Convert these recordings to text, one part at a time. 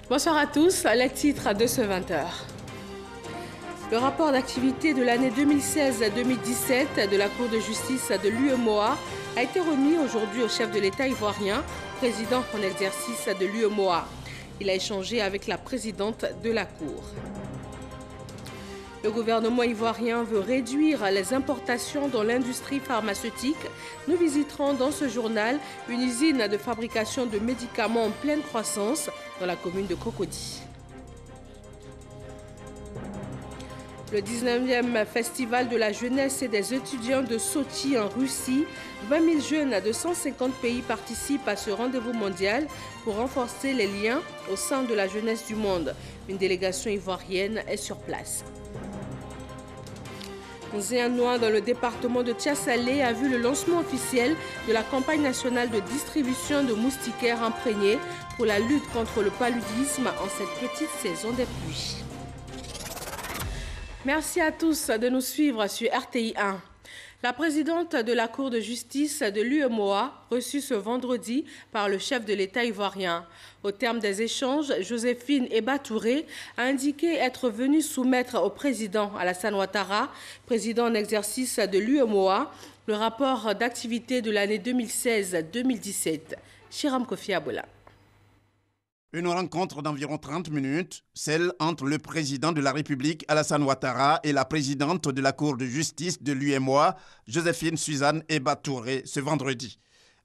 Bonsoir à tous, les titres de ce 20h. Le rapport d'activité de l'année 2016-2017 de la Cour de justice de l'UEMOA a été remis aujourd'hui au chef de l'État ivoirien, président en exercice de l'UEMOA. Il a échangé avec la présidente de la Cour. Le gouvernement ivoirien veut réduire les importations dans l'industrie pharmaceutique. Nous visiterons dans ce journal une usine de fabrication de médicaments en pleine croissance dans la commune de Cocody. Le 19e Festival de la jeunesse et des étudiants de Sochi en Russie. 20 000 jeunes de 150 pays participent à ce rendez-vous mondial pour renforcer les liens au sein de la jeunesse du monde. Une délégation ivoirienne est sur place. Zéanois, dans le département de Tiassalé, a vu le lancement officiel de la campagne nationale de distribution de moustiquaires imprégnés pour la lutte contre le paludisme en cette petite saison des pluies. Merci à tous de nous suivre sur RTI 1. La présidente de la Cour de justice de l'UEMOA, reçue ce vendredi par le chef de l'État ivoirien. Au terme des échanges, Joséphine Eba Touré a indiqué être venue soumettre au président Alassane Ouattara, président en exercice de l'UEMOA, le rapport d'activité de l'année 2016-2017. Chiram Kofi Abola. Une rencontre d'environ 30 minutes, celle entre le président de la République, Alassane Ouattara, et la présidente de la Cour de justice de l'UEMOA, Joséphine Suzanne Eba Touré, ce vendredi.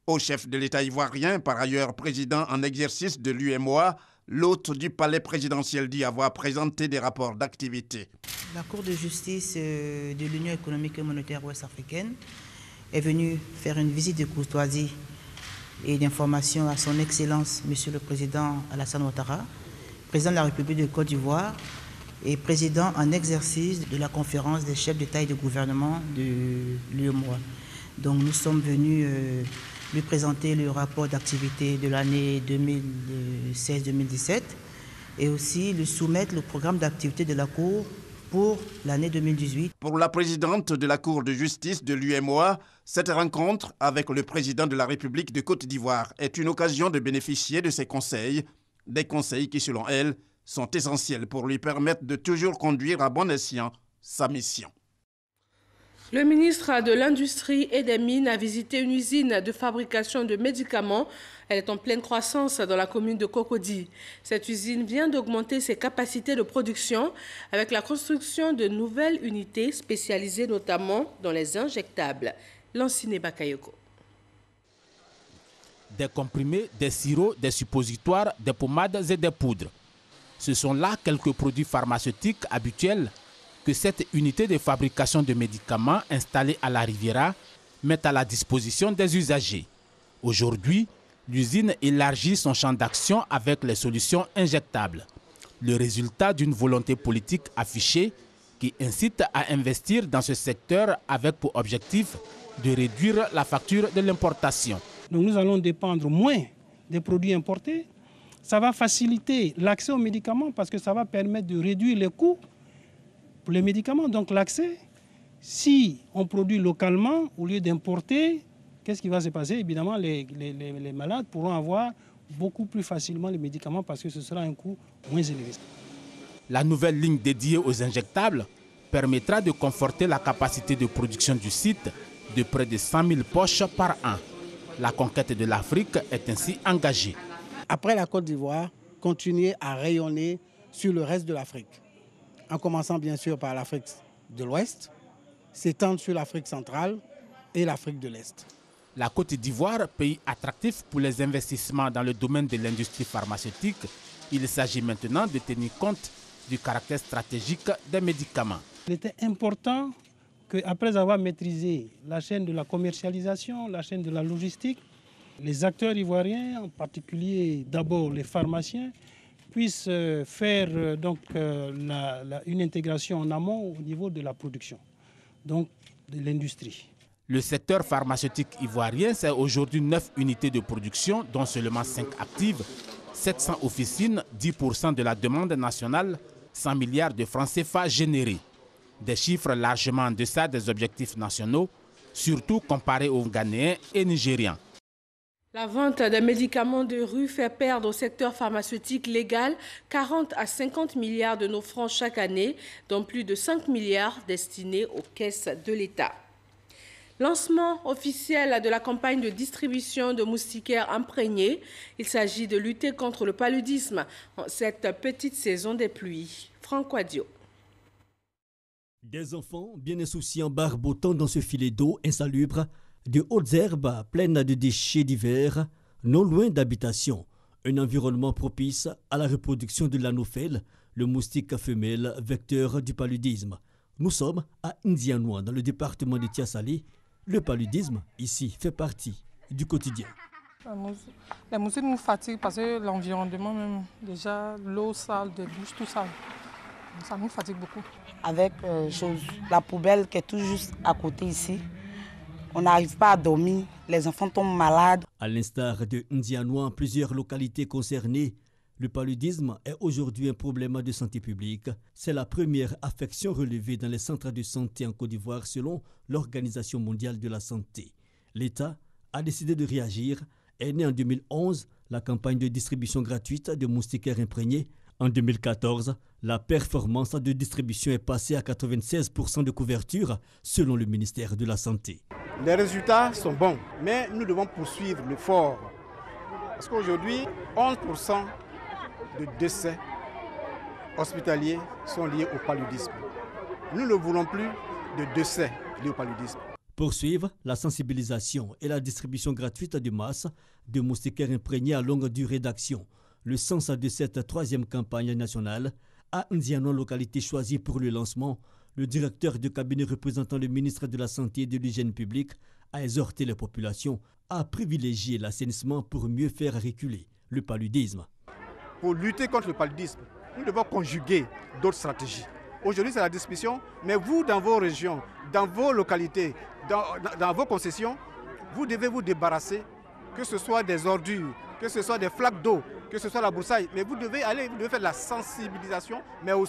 Au chef de l'État ivoirien, par ailleurs président en exercice de l'UEMOA, l'hôte du palais présidentiel dit avoir présenté des rapports d'activité. La Cour de justice de l'Union économique et monétaire ouest-africaine est venue faire une visite de courtoisie et d'information à son Excellence, Monsieur le Président Alassane Ouattara, président de la République de Côte d'Ivoire et président en exercice de la conférence des chefs d'État et de gouvernement de l'UEMOA. Donc nous sommes venus lui présenter le rapport d'activité de l'année 2016-2017 et aussi lui soumettre le programme d'activité de la Cour pour l'année 2018. Pour la présidente de la Cour de justice de l'UEMOA, cette rencontre avec le président de la République de Côte d'Ivoire est une occasion de bénéficier de ses conseils, des conseils qui, selon elle, sont essentiels pour lui permettre de toujours conduire à bon escient sa mission. Le ministre de l'Industrie et des Mines a visité une usine de fabrication de médicaments. Elle est en pleine croissance dans la commune de Cocody. Cette usine vient d'augmenter ses capacités de production avec la construction de nouvelles unités spécialisées notamment dans les injectables. Lanciné Bakayoko. Des comprimés, des sirops, des suppositoires, des pommades et des poudres. Ce sont là quelques produits pharmaceutiques habituels que cette unité de fabrication de médicaments installée à la Riviera met à la disposition des usagers. Aujourd'hui, l'usine élargit son champ d'action avec les solutions injectables. Le résultat d'une volonté politique affichée qui incite à investir dans ce secteur avec pour objectif de réduire la facture de l'importation. Donc nous allons dépendre moins des produits importés. Ça va faciliter l'accès aux médicaments parce que ça va permettre de réduire les coûts pour les médicaments. Donc l'accès, si on produit localement au lieu d'importer, qu'est-ce qui va se passer? Évidemment, les malades pourront avoir beaucoup plus facilement les médicaments parce que ce sera un coût moins élevé. La nouvelle ligne dédiée aux injectables permettra de conforter la capacité de production du site de près de 100 000 poches par an. La conquête de l'Afrique est ainsi engagée. Après la Côte d'Ivoire, continuer à rayonner sur le reste de l'Afrique, en commençant bien sûr par l'Afrique de l'Ouest, s'étendre sur l'Afrique centrale et l'Afrique de l'Est. La Côte d'Ivoire, pays attractif pour les investissements dans le domaine de l'industrie pharmaceutique, il s'agit maintenant de tenir compte du caractère stratégique des médicaments. Il était important qu'après avoir maîtrisé la chaîne de la commercialisation, la chaîne de la logistique, les acteurs ivoiriens, en particulier d'abord les pharmaciens, puissent faire une intégration en amont au niveau de la production, donc de l'industrie. Le secteur pharmaceutique ivoirien, c'est aujourd'hui 9 unités de production, dont seulement 5 actives, 700 officines, 10% de la demande nationale, 100 milliards de francs CFA générés. Des chiffres largement en deçà des objectifs nationaux, surtout comparés aux Ghanéens et Nigérians. La vente des médicaments de rue fait perdre au secteur pharmaceutique légal 40 à 50 milliards de nos francs chaque année, dont plus de 5 milliards destinés aux caisses de l'État. Lancement officiel de la campagne de distribution de moustiquaires imprégnés. Il s'agit de lutter contre le paludisme en cette petite saison des pluies. Franck Wadio. Des enfants bien insouciants barbotant dans ce filet d'eau insalubre, de hautes herbes pleines de déchets divers, non loin d'habitations. Un environnement propice à la reproduction de l'anophèle, le moustique femelle vecteur du paludisme. Nous sommes à Indianois, dans le département de Tiassali. Le paludisme, ici, fait partie du quotidien. Les moustiques nous fatiguent parce que l'environnement, même déjà l'eau sale, des douches, tout ça, ça nous fatigue beaucoup. Avec la poubelle qui est tout juste à côté ici, on n'arrive pas à dormir, les enfants tombent malades. À l'instar de Indianois, plusieurs localités concernées, le paludisme est aujourd'hui un problème de santé publique. C'est la première affection relevée dans les centres de santé en Côte d'Ivoire selon l'Organisation mondiale de la santé. L'État a décidé de réagir. Est née en 2011 la campagne de distribution gratuite de moustiquaires imprégnés. En 2014, la performance de distribution est passée à 96% de couverture selon le ministère de la Santé. Les résultats sont bons, mais nous devons poursuivre l'effort. Parce qu'aujourd'hui, 11% de décès hospitaliers sont liés au paludisme. Nous ne voulons plus de décès liés au paludisme. Poursuivre la sensibilisation et la distribution gratuite de masse de moustiquaires imprégnés à longue durée d'action. Le sens de cette troisième campagne nationale, à Ndianon, localité choisie pour le lancement, le directeur de cabinet représentant le ministre de la Santé et de l'Hygiène publique a exhorté les populations à privilégier l'assainissement pour mieux faire reculer le paludisme. Pour lutter contre le paludisme, nous devons conjuguer d'autres stratégies. Aujourd'hui, c'est la distribution, mais vous, dans vos régions, dans vos localités, dans vos concessions, vous devez vous débarrasser, que ce soit des ordures, que ce soit des flaques d'eau, que ce soit la broussaille, mais vous devez faire de la sensibilisation, mais vous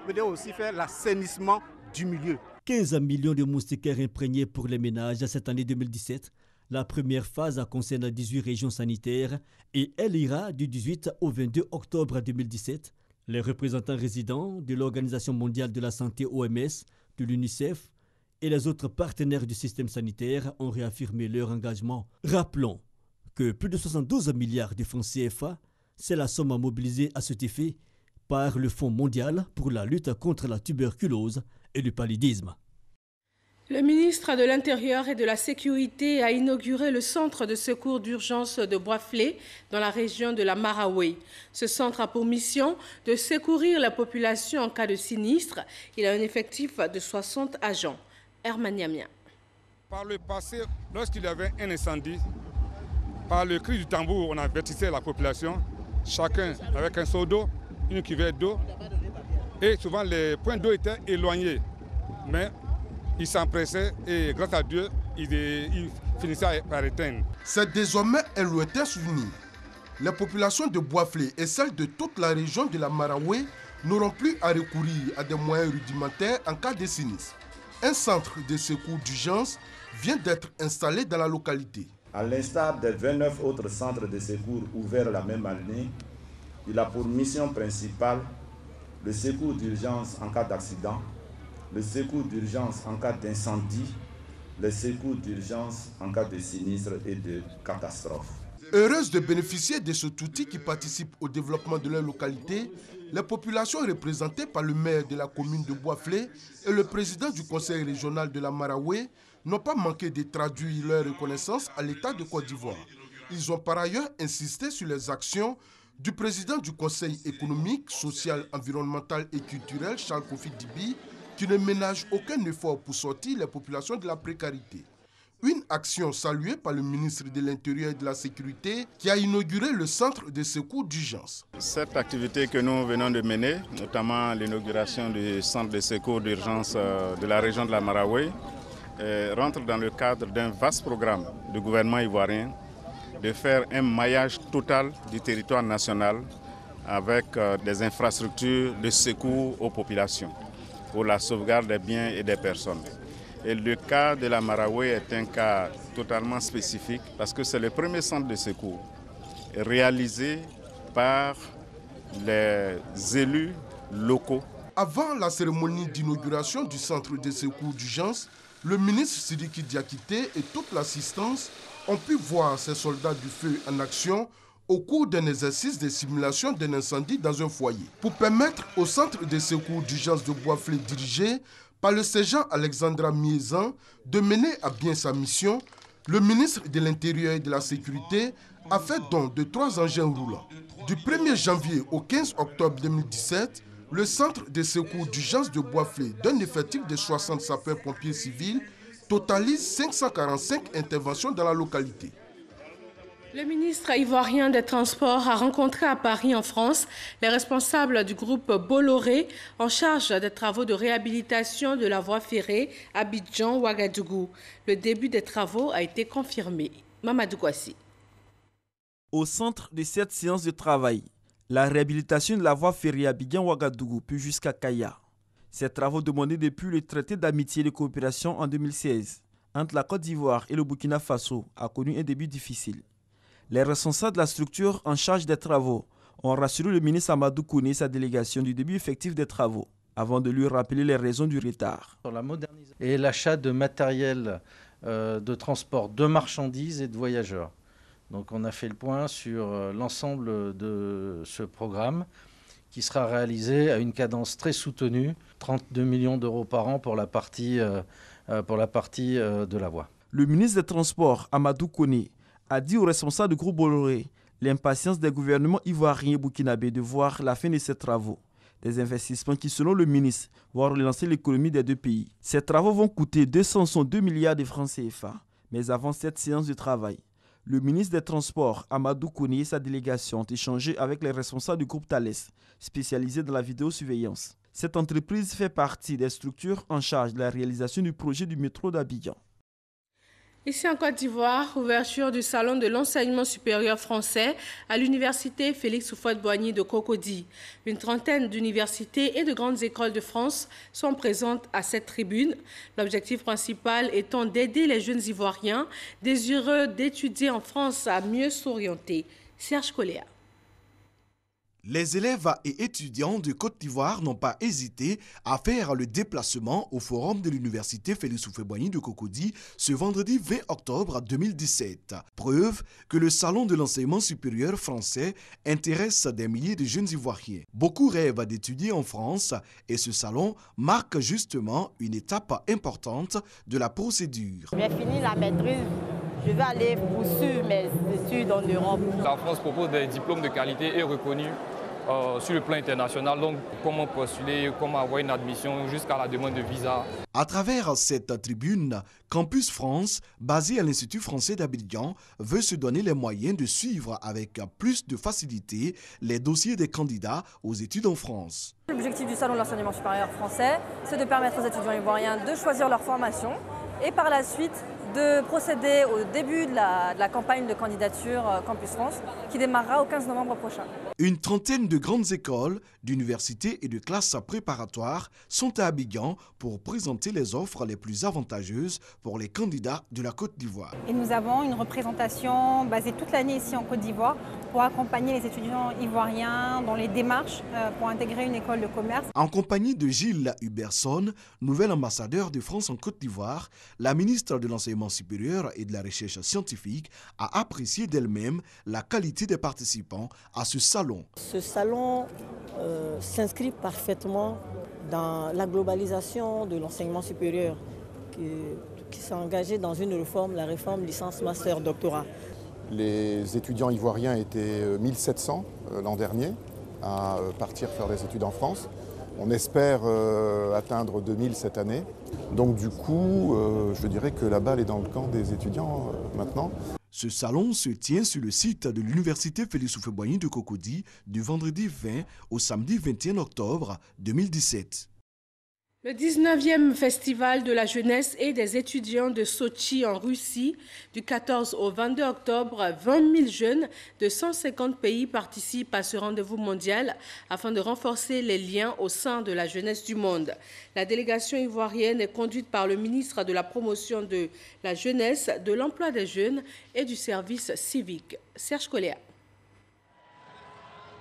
devez aussi faire l'assainissement du milieu. 15 millions de moustiquaires imprégnés pour les ménages cette année 2017. La première phase concerne 18 régions sanitaires et elle ira du 18 au 22 octobre 2017. Les représentants résidents de l'Organisation mondiale de la santé OMS, de l'UNICEF et les autres partenaires du système sanitaire ont réaffirmé leur engagement. Rappelons que plus de 72 milliards de francs CFA, c'est la somme mobilisée à cet effet par le Fonds mondial pour la lutte contre la tuberculose et le paludisme. Le ministre de l'Intérieur et de la Sécurité a inauguré le centre de secours d'urgence de Boisflé dans la région de la Maraoué. Ce centre a pour mission de secourir la population en cas de sinistre. Il a un effectif de 60 agents. Herman Yamia. Par le passé, lorsqu'il y avait un incendie, par le cri du tambour, on avertissait la population, chacun avec un seau d'eau, une cuvette d'eau, et souvent les points d'eau étaient éloignés. Mais ils s'empressaient et grâce à Dieu, ils finissaient par éteindre. C'est désormais un lointain souvenir. Les populations de Boisflé et celles de toute la région de la Maraoué n'auront plus à recourir à des moyens rudimentaires en cas de sinistre. Un centre de secours d'urgence vient d'être installé dans la localité. À l'instar des 29 autres centres de secours ouverts la même année, il a pour mission principale le secours d'urgence en cas d'accident, le secours d'urgence en cas d'incendie, le secours d'urgence en cas de sinistre et de catastrophe. Heureuses de bénéficier de cet outil qui participe au développement de leur localité, les populations représentées par le maire de la commune de Boisflé et le président du conseil régional de la Maraoué n'ont pas manqué de traduire leur reconnaissance à l'État de Côte d'Ivoire. Ils ont par ailleurs insisté sur les actions du président du conseil économique, social, environnemental et culturel, Charles Kofi Dibi, qui ne ménage aucun effort pour sortir les populations de la précarité. Une action saluée par le ministre de l'Intérieur et de la Sécurité qui a inauguré le centre de secours d'urgence. Cette activité que nous venons de mener, notamment l'inauguration du centre de secours d'urgence de la région de la Maraoué, rentre dans le cadre d'un vaste programme du gouvernement ivoirien de faire un maillage total du territoire national avec des infrastructures de secours aux populations pour la sauvegarde des biens et des personnes. Et le cas de la Marawe est un cas totalement spécifique parce que c'est le premier centre de secours réalisé par les élus locaux. Avant la cérémonie d'inauguration du centre de secours d'urgence, le ministre Sidiki Diakité et toute l'assistance ont pu voir ces soldats du feu en action au cours d'un exercice de simulation d'un incendie dans un foyer. Pour permettre au centre de secours d'urgence de Boisflé dirigé par le sergent Alexandra Miezan de mener à bien sa mission, le ministre de l'Intérieur et de la Sécurité a fait don de 3 engins roulants. Du 1er janvier au 15 octobre 2017, le centre de secours d'urgence de Boisflé, d'un effectif de 60 sapeurs-pompiers civils, totalise 545 interventions dans la localité. Le ministre ivoirien des Transports a rencontré à Paris, en France, les responsables du groupe Bolloré en charge des travaux de réhabilitation de la voie ferrée Abidjan-Ouagadougou. Le début des travaux a été confirmé. Mamadou Kouassi. Au centre de cette séance de travail, la réhabilitation de la voie ferrée Abidjan-Ouagadougou puis jusqu'à Kaya. Ces travaux demandés depuis le traité d'amitié et de coopération en 2016 entre la Côte d'Ivoire et le Burkina Faso a connu un début difficile. Les responsables de la structure en charge des travaux ont rassuré le ministre Amadou Kouné et sa délégation du début effectif des travaux, avant de lui rappeler les raisons du retard. Sur la modernisation et l'achat de matériel de transport de marchandises et de voyageurs. Donc on a fait le point sur l'ensemble de ce programme qui sera réalisé à une cadence très soutenue, 32 millions d'euros par an pour la partie de la voie. Le ministre des Transports, Amadou Kouné, a dit aux responsables du groupe Bolloré l'impatience des gouvernements ivoiriens et burkinabés de voir la fin de ces travaux. Des investissements qui, selon le ministre, vont relancer l'économie des deux pays. Ces travaux vont coûter 202 milliards de francs CFA. Mais avant cette séance de travail, le ministre des Transports, Amadou Kouné et sa délégation ont échangé avec les responsables du groupe Thales, spécialisé dans la vidéosurveillance. Cette entreprise fait partie des structures en charge de la réalisation du projet du métro d'Abidjan. Ici en Côte d'Ivoire, ouverture du salon de l'enseignement supérieur français à l'université Félix Houphouët-Boigny de Cocody. Une trentaine d'universités et de grandes écoles de France sont présentes à cette tribune. L'objectif principal étant d'aider les jeunes Ivoiriens désireux d'étudier en France à mieux s'orienter. Serge Coléa. Les élèves et étudiants de Côte d'Ivoire n'ont pas hésité à faire le déplacement au forum de l'université Félix Houphouët-Boigny de Cocody ce vendredi 20 octobre 2017. Preuve que le salon de l'enseignement supérieur français intéresse des milliers de jeunes Ivoiriens. Beaucoup rêvent d'étudier en France et ce salon marque justement une étape importante de la procédure. J'ai fini la maîtrise. Je vais aller poursuivre mes études en Europe. La France propose des diplômes de qualité et reconnus sur le plan international. Donc, comment postuler, comment avoir une admission jusqu'à la demande de visa. À travers cette tribune, Campus France, basé à l'Institut français d'Abidjan, veut se donner les moyens de suivre avec plus de facilité les dossiers des candidats aux études en France. L'objectif du Salon de l'enseignement supérieur français, c'est de permettre aux étudiants ivoiriens de choisir leur formation et par la suite de procéder au début de la campagne de candidature Campus France qui démarrera au 15 novembre prochain. Une trentaine de grandes écoles, d'universités et de classes préparatoires sont à Abidjan pour présenter les offres les plus avantageuses pour les candidats de la Côte d'Ivoire. Et nous avons une représentation basée toute l'année ici en Côte d'Ivoire pour accompagner les étudiants ivoiriens dans les démarches pour intégrer une école de commerce. En compagnie de Gilles Huberson, nouvel ambassadeur de France en Côte d'Ivoire, la ministre de l'Enseignement supérieur et de la Recherche scientifique a apprécié d'elle-même la qualité des participants à ce salon. Ce salon s'inscrit parfaitement dans la globalisation de l'enseignement supérieur qui s'est engagé dans une réforme, la réforme licence, master, doctorat. Les étudiants ivoiriens étaient 1700 l'an dernier à partir faire des études en France. On espère atteindre 2000 cette année. Donc du coup, je dirais que la balle est dans le camp des étudiants maintenant. Ce salon se tient sur le site de l'université Félix Houphouët-Boigny de Cocody du vendredi 20 au samedi 21 octobre 2017. Le 19e Festival de la jeunesse et des étudiants de Sochi en Russie, du 14 au 22 octobre, 20 000 jeunes de 150 pays participent à ce rendez-vous mondial afin de renforcer les liens au sein de la jeunesse du monde. La délégation ivoirienne est conduite par le ministre de la Promotion de la jeunesse, de l'emploi des jeunes et du service civique, Serge Coléa.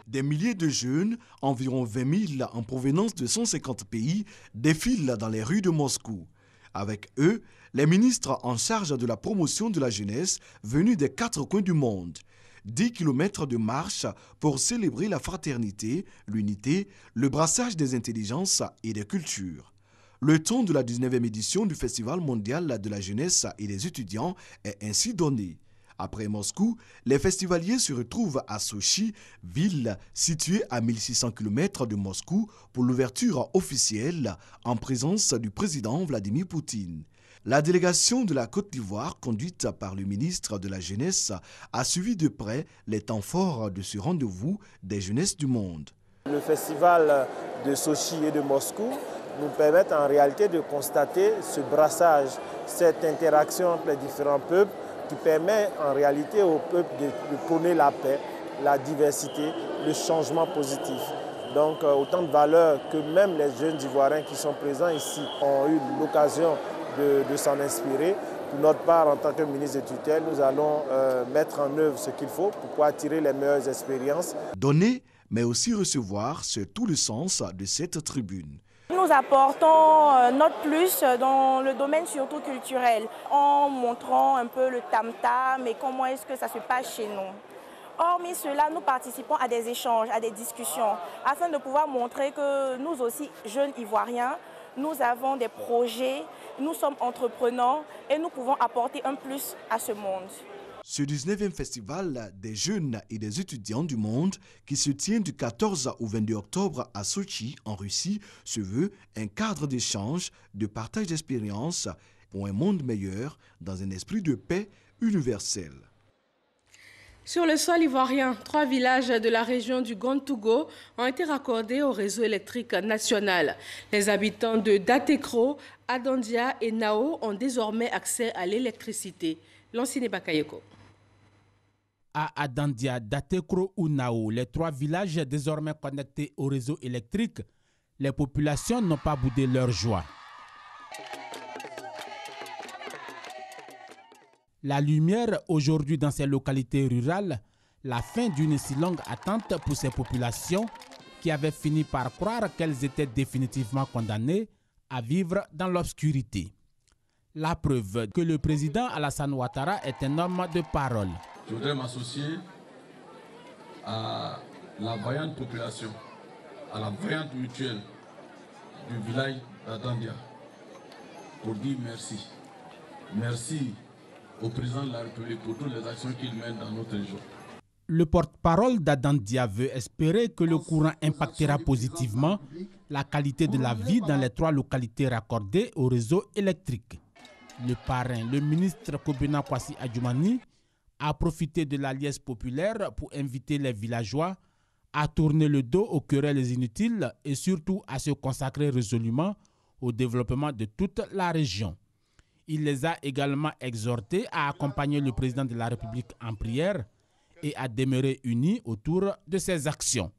Des milliers de jeunes, environ 20 000 en provenance de 150 pays, défilent dans les rues de Moscou. Avec eux, les ministres en charge de la promotion de la jeunesse venus des 4 coins du monde. 10 km de marche pour célébrer la fraternité, l'unité, le brassage des intelligences et des cultures. Le ton de la 19e édition du Festival mondial de la jeunesse et des étudiants est ainsi donné. Après Moscou, les festivaliers se retrouvent à Sochi, ville située à 1600 km de Moscou, pour l'ouverture officielle en présence du président Vladimir Poutine. La délégation de la Côte d'Ivoire, conduite par le ministre de la Jeunesse, a suivi de près les temps forts de ce rendez-vous des jeunesses du monde. Le festival de Sochi et de Moscou nous permet en réalité de constater ce brassage, cette interaction entre les différents peuples, qui permet en réalité au peuple de prôner la paix, la diversité, le changement positif. Donc autant de valeurs que même les jeunes Ivoiriens qui sont présents ici ont eu l'occasion de s'en inspirer. Pour notre part, en tant que ministre de tutelle, nous allons mettre en œuvre ce qu'il faut pour pouvoir tirer les meilleures expériences. Donner, mais aussi recevoir, c'est tout le sens de cette tribune. Nous apportons notre plus dans le domaine surtout culturel, en montrant un peu le tam-tam et comment est-ce que ça se passe chez nous. Hormis cela, nous participons à des échanges, à des discussions, afin de pouvoir montrer que nous aussi, jeunes Ivoiriens, nous avons des projets, nous sommes entreprenants et nous pouvons apporter un plus à ce monde. Ce 19e festival des jeunes et des étudiants du monde qui se tient du 14 au 22 octobre à Sochi, en Russie, se veut un cadre d'échange, de partage d'expériences pour un monde meilleur dans un esprit de paix universelle. Sur le sol ivoirien, 3 villages de la région du Gontougo ont été raccordés au réseau électrique national. Les habitants de Datekro, Adandia et Nao ont désormais accès à l'électricité. Lancine Bakayoko. À Adandia, Datekro ou Nao, les 3 villages désormais connectés au réseau électrique, les populations n'ont pas boudé leur joie. La lumière aujourd'hui dans ces localités rurales, la fin d'une si longue attente pour ces populations qui avaient fini par croire qu'elles étaient définitivement condamnées à vivre dans l'obscurité. La preuve que le président Alassane Ouattara est un homme de parole. Je voudrais m'associer à la vaillante population, à la vaillante mutuelle du village d'Adandia pour dire merci. Merci au président de la République pour toutes les actions qu'il mène dans notre région. Le porte-parole d'Adandia veut espérer que le courant impactera positivement la qualité de la vie dans les 3 localités raccordées au réseau électrique. Le parrain, le ministre Kobena Kwasi Adjoumani, a profité de la liesse populaire pour inviter les villageois à tourner le dos aux querelles inutiles et surtout à se consacrer résolument au développement de toute la région. Il les a également exhortés à accompagner le président de la République en prière et à demeurer unis autour de ses actions.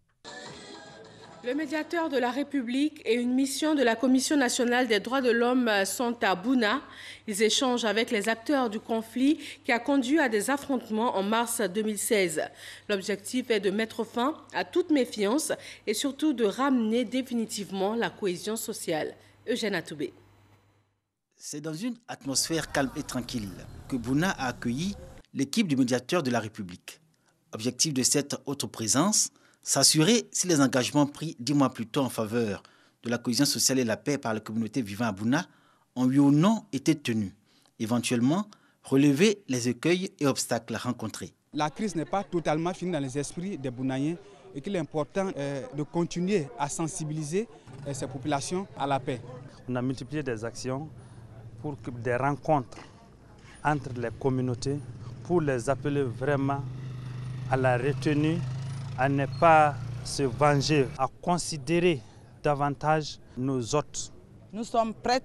Le médiateur de la République et une mission de la Commission nationale des droits de l'homme sont à Bouna. Ils échangent avec les acteurs du conflit qui a conduit à des affrontements en mars 2016. L'objectif est de mettre fin à toute méfiance et surtout de ramener définitivement la cohésion sociale. Eugène Atoubé. C'est dans une atmosphère calme et tranquille que Bouna a accueilli l'équipe du médiateur de la République. Objectif de cette autre présence, s'assurer si les engagements pris 10 mois plus tôt en faveur de la cohésion sociale et la paix par la communauté vivant à Bouna ont oui ou non été tenus. Éventuellement, relever les écueils et obstacles rencontrés. La crise n'est pas totalement finie dans les esprits des Bounaïens et qu'il est important de continuer à sensibiliser ces populations à la paix. On a multiplié des actions pour des rencontres entre les communautés pour les appeler vraiment à la retenue, à ne pas se venger, à considérer davantage nos hôtes Nous sommes prêts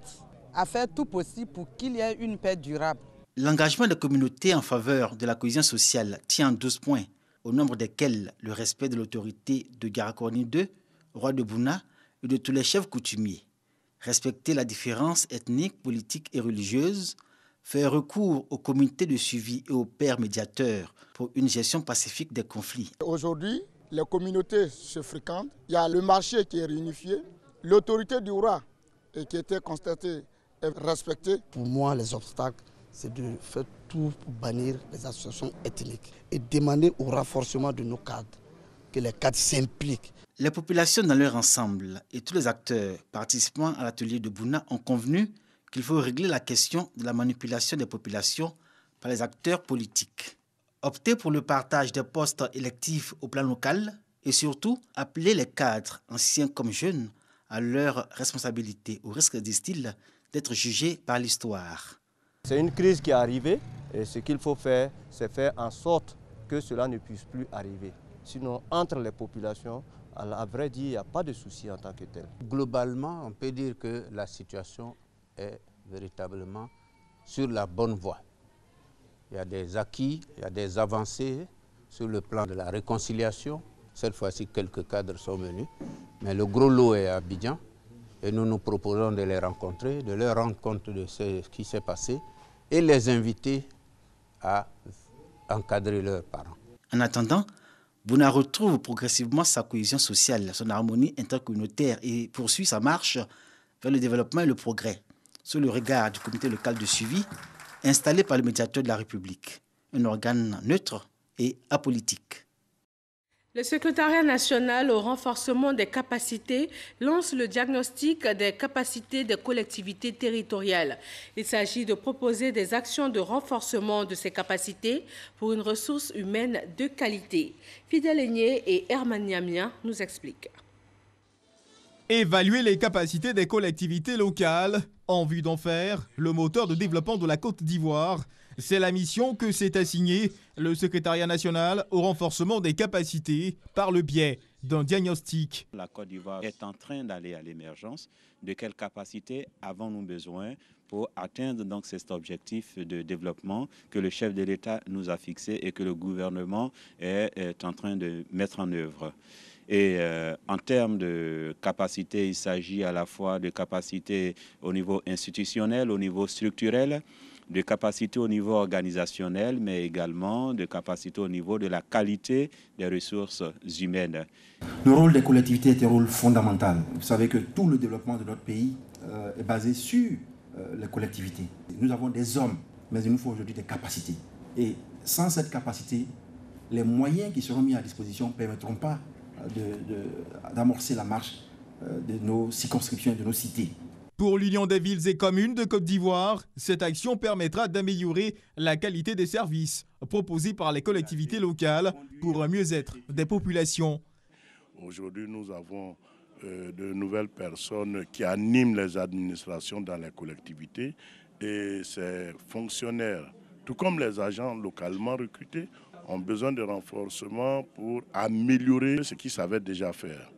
à faire tout possible pour qu'il y ait une paix durable. L'engagement des communautés en faveur de la cohésion sociale tient en 12 points, au nombre desquels le respect de l'autorité de Garakorni II, roi de Bouna, et de tous les chefs coutumiers. Respecter la différence ethnique, politique et religieuse, faire recours aux comités de suivi et aux pairs médiateurs pour une gestion pacifique des conflits. Aujourd'hui, les communautés se fréquentent, il y a le marché qui est réunifié, l'autorité du roi qui était constatée est respectée. Pour moi, les obstacles, c'est de faire tout pour bannir les associations ethniques et demander au renforcement de nos cadres, que les cadres s'impliquent. Les populations dans leur ensemble et tous les acteurs participant à l'atelier de Bouna ont convenu qu'il faut régler la question de la manipulation des populations par les acteurs politiques. Opter pour le partage des postes électifs au plan local et surtout appeler les cadres, anciens comme jeunes, à leur responsabilité, au risque, disent-ils, d'être jugés par l'histoire. C'est une crise qui est arrivée et ce qu'il faut faire, c'est faire en sorte que cela ne puisse plus arriver. Sinon, entre les populations, à vrai dire, il n'y a pas de souci en tant que tel. Globalement, on peut dire que la situation est véritablement sur la bonne voie. Il y a des acquis, il y a des avancées sur le plan de la réconciliation. Cette fois-ci, quelques cadres sont venus, mais le gros lot est à Abidjan et nous nous proposons de les rencontrer, de leur rendre compte de ce qui s'est passé et les inviter à encadrer leurs parents. En attendant, Bouna retrouve progressivement sa cohésion sociale, son harmonie intercommunautaire et poursuit sa marche vers le développement et le progrès, sous le regard du comité local de suivi installé par le médiateur de la République, un organe neutre et apolitique. Le secrétariat national au renforcement des capacités lance le diagnostic des capacités des collectivités territoriales. Il s'agit de proposer des actions de renforcement de ces capacités pour une ressource humaine de qualité. Fidèle Aigné et Herman Niamien nous expliquent. Évaluer les capacités des collectivités locales en vue d'en faire le moteur de développement de la Côte d'Ivoire. C'est la mission que s'est assignée le secrétariat national au renforcement des capacités par le biais d'un diagnostic. La Côte d'Ivoire est en train d'aller à l'émergence. De quelles capacités avons-nous besoin pour atteindre donc cet objectif de développement que le chef de l'État nous a fixé et que le gouvernement est en train de mettre en œuvre. Et en termes de capacité, il s'agit à la fois de capacité au niveau institutionnel, au niveau structurel, de capacité au niveau organisationnel, mais également de capacité au niveau de la qualité des ressources humaines. Le rôle des collectivités est un rôle fondamental. Vous savez que tout le développement de notre pays est basé sur les collectivités. Nous avons des hommes, mais il nous faut aujourd'hui des capacités. Et sans cette capacité, les moyens qui seront mis à disposition ne permettront pas d'amorcer la marche de nos circonscriptions et de nos cités. Pour l'Union des villes et communes de Côte d'Ivoire, cette action permettra d'améliorer la qualité des services proposés par les collectivités locales pour un mieux-être des populations. Aujourd'hui, nous avons de nouvelles personnes qui animent les administrations dans les collectivités et ces fonctionnaires, tout comme les agents localement recrutés, ont besoin de renforcement pour améliorer ce qu'ils savaient déjà faire.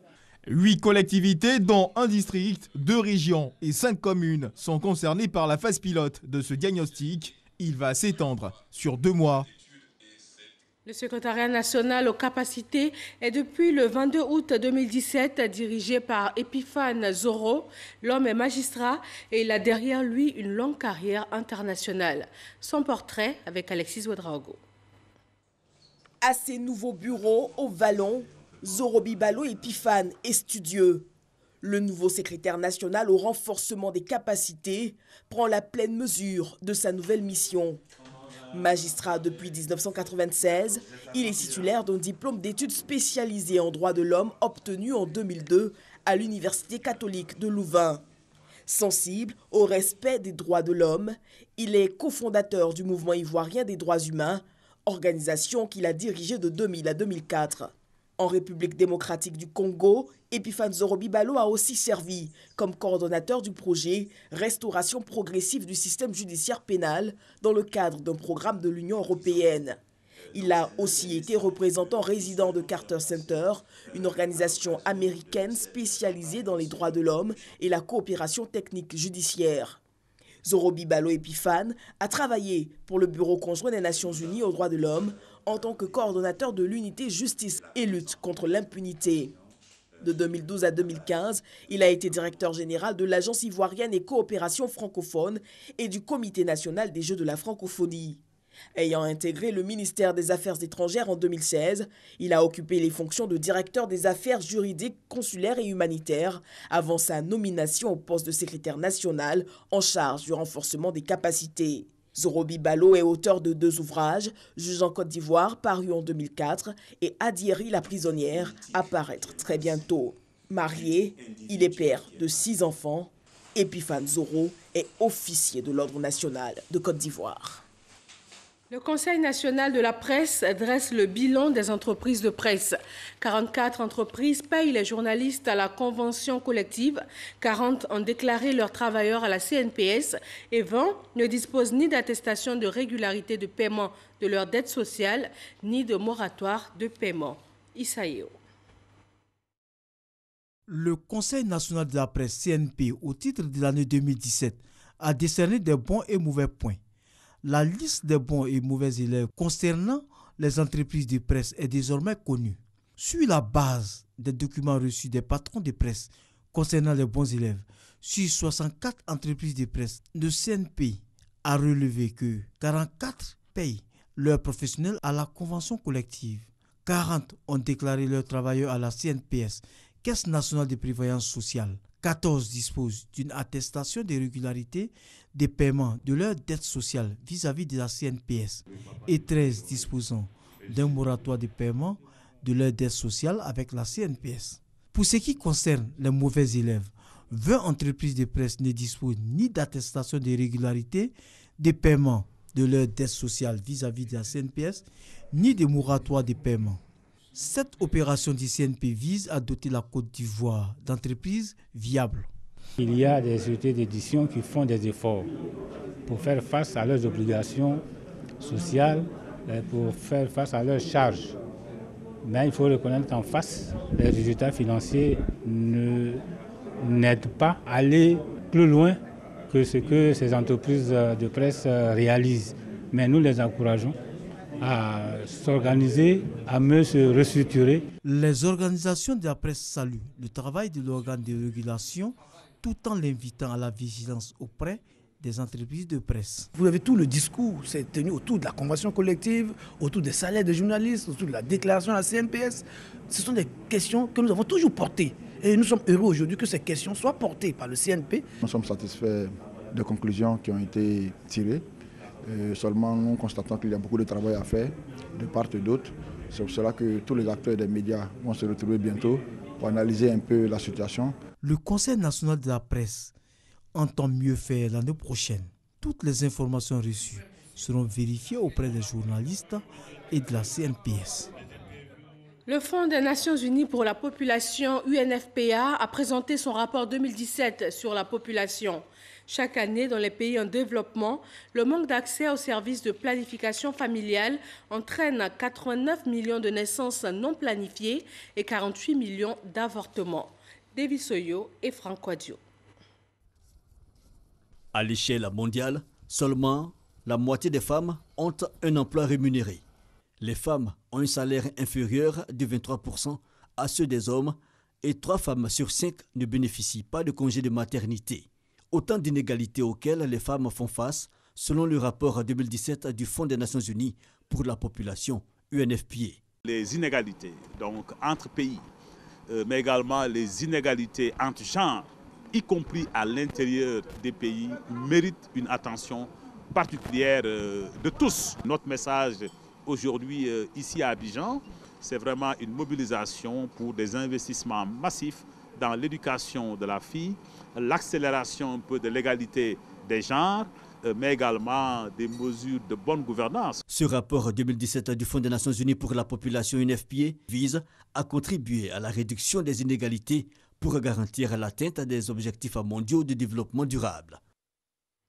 8 collectivités, dont un district, 2 régions et 5 communes sont concernées par la phase pilote de ce diagnostic. Il va s'étendre sur 2 mois. Le secrétariat national aux capacités est depuis le 22 août 2017 dirigé par Epiphane Zoro. L'homme est magistrat et il a derrière lui une longue carrière internationale. Son portrait avec Alexis Ouedraogo. À ses nouveaux bureaux au Vallon, Zoro Bibalo Epiphane est studieux. Le nouveau secrétaire national au renforcement des capacités prend la pleine mesure de sa nouvelle mission. Magistrat depuis 1996, il est titulaire d'un diplôme d'études spécialisées en droits de l'homme obtenu en 2002 à l'Université catholique de Louvain. Sensible au respect des droits de l'homme, il est cofondateur du mouvement ivoirien des droits humains, organisation qu'il a dirigée de 2000 à 2004. En République démocratique du Congo, Epiphane Zoro Bibalo a aussi servi comme coordonnateur du projet Restauration progressive du système judiciaire pénal dans le cadre d'un programme de l'Union européenne. Il a aussi été représentant résident de Carter Center, une organisation américaine spécialisée dans les droits de l'homme et la coopération technique judiciaire. Zorobi Balo Epifane a travaillé pour le Bureau conjoint des Nations Unies aux droits de l'homme en tant que coordonnateur de l'unité justice et lutte contre l'impunité. De 2012 à 2015, il a été directeur général de l'Agence ivoirienne et coopération francophone et du Comité national des Jeux de la francophonie. Ayant intégré le ministère des Affaires étrangères en 2016, il a occupé les fonctions de directeur des affaires juridiques, consulaires et humanitaires avant sa nomination au poste de secrétaire national en charge du renforcement des capacités. Zorobi Balo est auteur de 2 ouvrages, Juge en Côte d'Ivoire, paru en 2004, et Adieri la prisonnière, à paraître très bientôt. Marié, il est père de 6 enfants. Epifane Zoro est officier de l'Ordre national de Côte d'Ivoire. Le Conseil national de la presse dresse le bilan des entreprises de presse. 44 entreprises payent les journalistes à la convention collective, 40 ont déclaré leurs travailleurs à la CNPS et 20 ne disposent ni d'attestation de régularité de paiement de leur dette sociale, ni de moratoire de paiement. Isaïo. Le Conseil national de la presse, CNP, au titre de l'année 2017, a décerné des bons et mauvais points. La liste des bons et mauvais élèves concernant les entreprises de presse est désormais connue. Sur la base des documents reçus des patrons de presse concernant les bons élèves, sur 64 entreprises de presse, le CNP a relevé que 44 payent leurs professionnels à la convention collective, 40 ont déclaré leurs travailleurs à la CNPS, Caisse nationale de prévoyance sociale, 14 disposent d'une attestation de régularité des paiements de leur dette sociale vis-à-vis de la CNPS et 13 disposant d'un moratoire de paiement de leur dette sociale avec la CNPS. Pour ce qui concerne les mauvais élèves, 20 entreprises de presse ne disposent ni d'attestation de régularité des paiements de leur dette sociale vis-à-vis de la CNPS, ni de moratoire de paiement. Cette opération du CNP vise à doter la Côte d'Ivoire d'entreprises viables. Il y a des sociétés d'édition qui font des efforts pour faire face à leurs obligations sociales, pour faire face à leurs charges. Mais il faut reconnaître qu'en face, les résultats financiers n'aident pas à aller plus loin que ce que ces entreprises de presse réalisent. Mais nous les encourageons à s'organiser, à mieux se restructurer. Les organisations de la presse saluent le travail de l'organe de régulation tout en l'invitant à la vigilance auprès des entreprises de presse. Vous avez tout le discours, c'est tenu autour de la convention collective, autour des salaires des journalistes, autour de la déclaration à la CNPS. Ce sont des questions que nous avons toujours portées. Et nous sommes heureux aujourd'hui que ces questions soient portées par le CNP. Nous sommes satisfaits des conclusions qui ont été tirées. Seulement, nous constatons qu'il y a beaucoup de travail à faire de part et d'autre. C'est pour cela que tous les acteurs des médias vont se retrouver bientôt pour analyser un peu la situation. Le Conseil national de la presse entend mieux faire l'année prochaine. Toutes les informations reçues seront vérifiées auprès des journalistes et de la CNPS. Le Fonds des Nations Unies pour la population, UNFPA, a présenté son rapport 2017 sur la population. Chaque année, dans les pays en développement, le manque d'accès aux services de planification familiale entraîne 89 millions de naissances non planifiées et 48 millions d'avortements. David Soyo et Franck Wadio. À l'échelle mondiale, seulement la moitié des femmes ont un emploi rémunéré. Les femmes ont un salaire inférieur de 23% à ceux des hommes et 3 femmes sur 5 ne bénéficient pas de congé de maternité. Autant d'inégalités auxquelles les femmes font face, selon le rapport 2017 du Fonds des Nations Unies pour la population, UNFPA. Les inégalités donc, entre pays, mais également les inégalités entre genres, y compris à l'intérieur des pays, méritent une attention particulière de tous. Notre message aujourd'hui ici à Abidjan, c'est vraiment une mobilisation pour des investissements massifs dans l'éducation de la fille, l'accélération un peu de l'égalité des genres, mais également des mesures de bonne gouvernance. Ce rapport 2017 du Fonds des Nations Unies pour la population UNFPA vise à contribuer à la réduction des inégalités pour garantir l'atteinte des objectifs mondiaux de développement durable.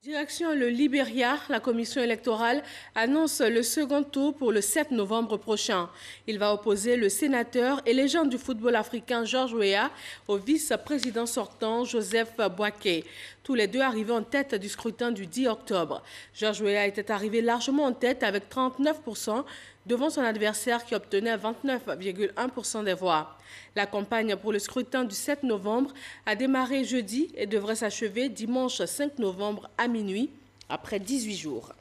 Direction le Libéria, la commission électorale annonce le second tour pour le 7 novembre prochain. Il va opposer le sénateur et légende du football africain George Weah au vice-président sortant Joseph Boaké. Tous les deux arrivés en tête du scrutin du 10 octobre. George Weah était arrivé largement en tête avec 39% devant son adversaire qui obtenait 29,1% des voix. La campagne pour le scrutin du 7 novembre a démarré jeudi et devrait s'achever dimanche 5 novembre à minuit, après 18 jours.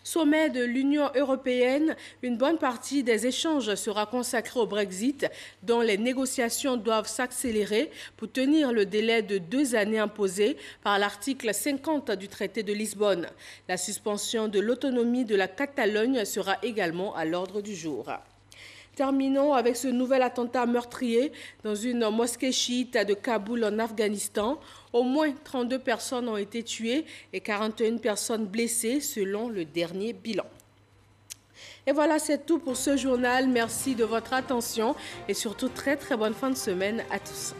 Sommet de l'Union européenne, une bonne partie des échanges sera consacrée au Brexit, dont les négociations doivent s'accélérer pour tenir le délai de 2 années imposé par l'article 50 du traité de Lisbonne. La suspension de l'autonomie de la Catalogne sera également à l'ordre du jour. Terminons avec ce nouvel attentat meurtrier dans une mosquée chiite de Kaboul en Afghanistan. Au moins 32 personnes ont été tuées et 41 personnes blessées selon le dernier bilan. Et voilà, c'est tout pour ce journal. Merci de votre attention et surtout très bonne fin de semaine à tous.